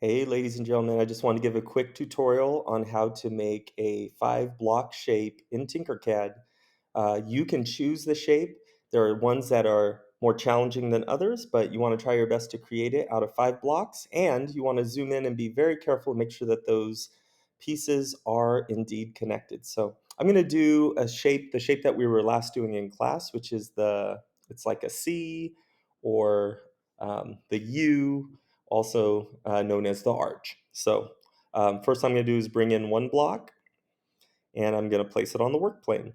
Hey, ladies and gentlemen, I just want to give a quick tutorial on how to make a 5 block shape in TinkerCAD. You can choose the shape. There are ones that are more challenging than others, but you want to try your best to create it out of 5 blocks. And you want to zoom in and be very careful and make sure that those pieces are indeed connected. So I'm going to do a shape, the shape that we were last doing in class, which is it's like a C or the U, also known as the arch. So first I'm going to do is bring in 1 block, and I'm going to place it on the work plane.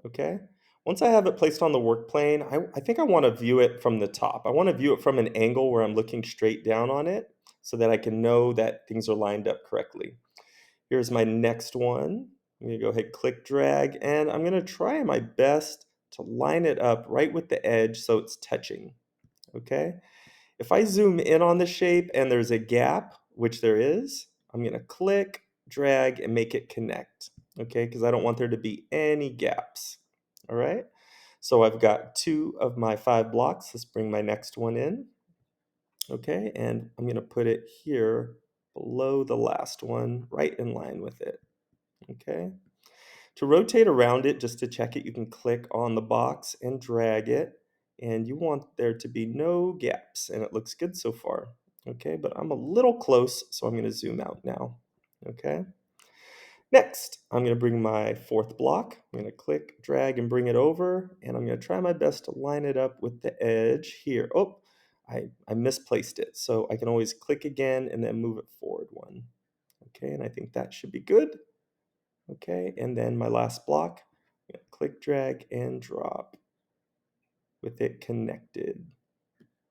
Okay. Once I have it placed on the work plane, I think I want to view it from the top. I want to view it from an angle where I'm looking straight down on it so that I can know that things are lined up correctly. Here's my next one. I'm going to go ahead, click, drag, and I'm going to try my best to line it up right with the edge so it's touching. Okay. If I zoom in on the shape and there's a gap, which there is, I'm going to click, drag, and make it connect, okay? Because I don't want there to be any gaps, all right? So I've got 2 of my 5 blocks. Let's bring my next one in, okay? And I'm going to put it here below the last one, right in line with it, okay? To rotate around it, just to check it, you can click on the box and drag it, and you want there to be no gaps, and it looks good so far. Okay, but I'm a little close, so I'm going to zoom out now. Okay. Next, I'm going to bring my 4th block. I'm going to click, drag, and bring it over, and I'm going to try my best to line it up with the edge here. Oh, I misplaced it, so I can always click again and then move it forward one. Okay, and I think that should be good. Okay, and then my last block, I'm gonna click, drag, and drop with it connected.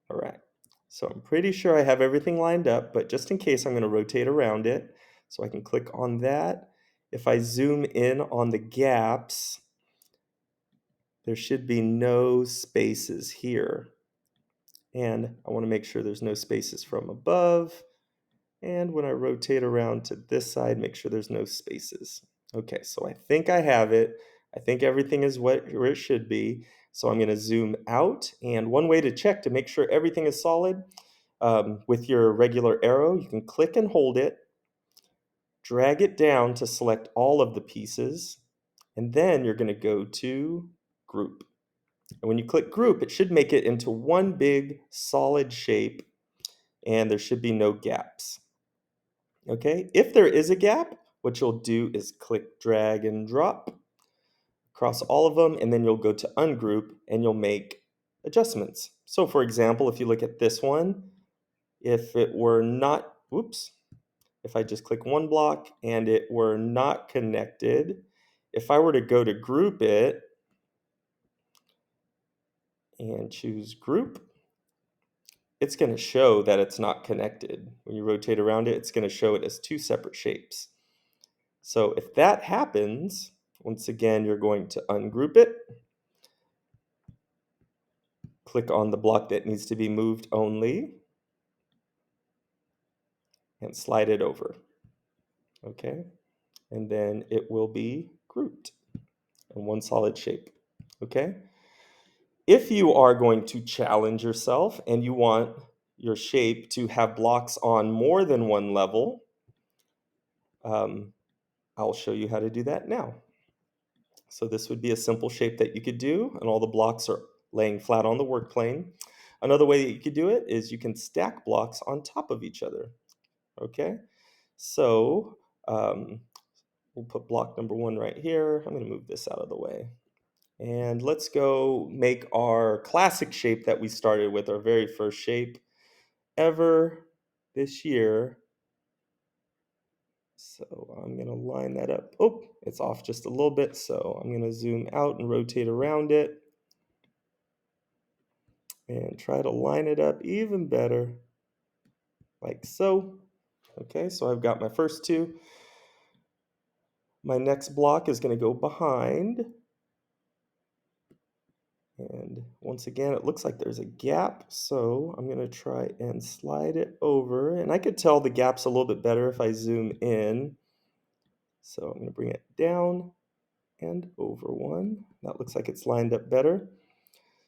All right, so I'm pretty sure I have everything lined up, but just in case, I'm gonna rotate around it. So I can click on that. If I zoom in on the gaps, there should be no spaces here. And I wanna make sure there's no spaces from above. And when I rotate around to this side, make sure there's no spaces. Okay, so I think I have it. I think everything is where it should be. So I'm going to zoom out. And one way to check to make sure everything is solid, with your regular arrow, you can click and hold it, drag it down to select all of the pieces, and then you're going to go to Group. And when you click Group, it should make it into one big solid shape, and there should be no gaps. Okay, if there is a gap, what you'll do is click, drag, and drop across all of them, and then you'll go to ungroup and you'll make adjustments. So for example, if you look at this one, if it were not, whoops, if I just click 1 block and it were not connected, if I were to go to group it and choose group, it's going to show that it's not connected. When you rotate around it, it's going to show it as 2 separate shapes. So if that happens, once again, you're going to ungroup it, click on the block that needs to be moved only, and slide it over. Okay, and then it will be grouped in one solid shape. Okay, if you are going to challenge yourself and you want your shape to have blocks on more than one level, I'll show you how to do that now. So this would be a simple shape that you could do, and all the blocks are laying flat on the work plane. Another way that you could do it is you can stack blocks on top of each other. Okay, so we'll put block number 1 right here. I'm going to move this out of the way. And let's go make our classic shape that we started with, our very first shape ever this year. So I'm going to line that up. Oh, it's off just a little bit. So I'm going to zoom out and rotate around it and try to line it up even better, like so. Okay, so I've got my first 2. My next block is going to go behind. And once again, it looks like there's a gap, so I'm going to try and slide it over. And I could tell the gap's a little bit better if I zoom in. So I'm going to bring it down and over one. That looks like it's lined up better.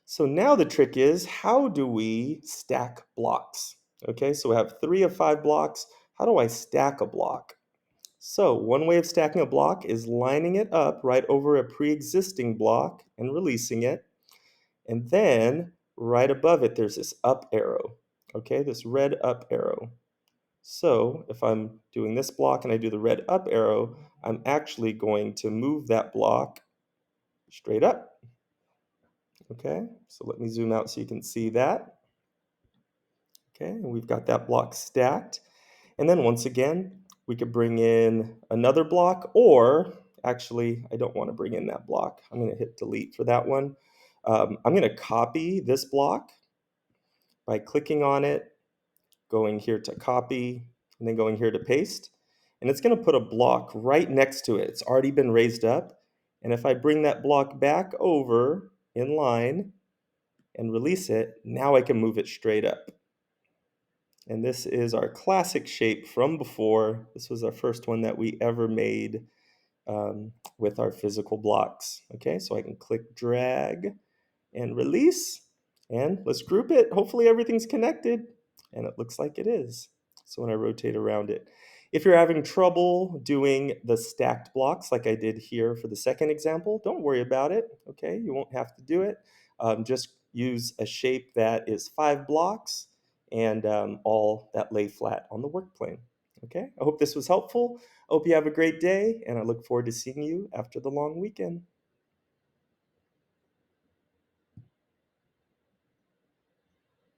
So now the trick is, how do we stack blocks? Okay, so we have 3 of 5 blocks. How do I stack a block? So one way of stacking a block is lining it up right over a pre-existing block and releasing it. And then right above it, there's this up arrow. Okay, this red up arrow. So if I'm doing this block and I do the red up arrow, I'm actually going to move that block straight up. Okay, so let me zoom out so you can see that. Okay, and we've got that block stacked. And then once again, we could bring in another block, or actually, I don't want to bring in that block. I'm going to hit delete for that one. I'm going to copy this block by clicking on it, going here to copy, and then going here to paste. And it's going to put a block right next to it. It's already been raised up. And if I bring that block back over in line and release it, now I can move it straight up. And this is our classic shape from before. This was our first one that we ever made with our physical blocks. Okay, so I can click drag and release, and let's group it. Hopefully everything's connected, and it looks like it is. So when I rotate around it, if you're having trouble doing the stacked blocks like I did here for the second example, don't worry about it. Okay, you won't have to do it. Just use a shape that is 5 blocks and all that lay flat on the work plane. Okay, I hope this was helpful. I hope you have a great day, and I look forward to seeing you after the long weekend.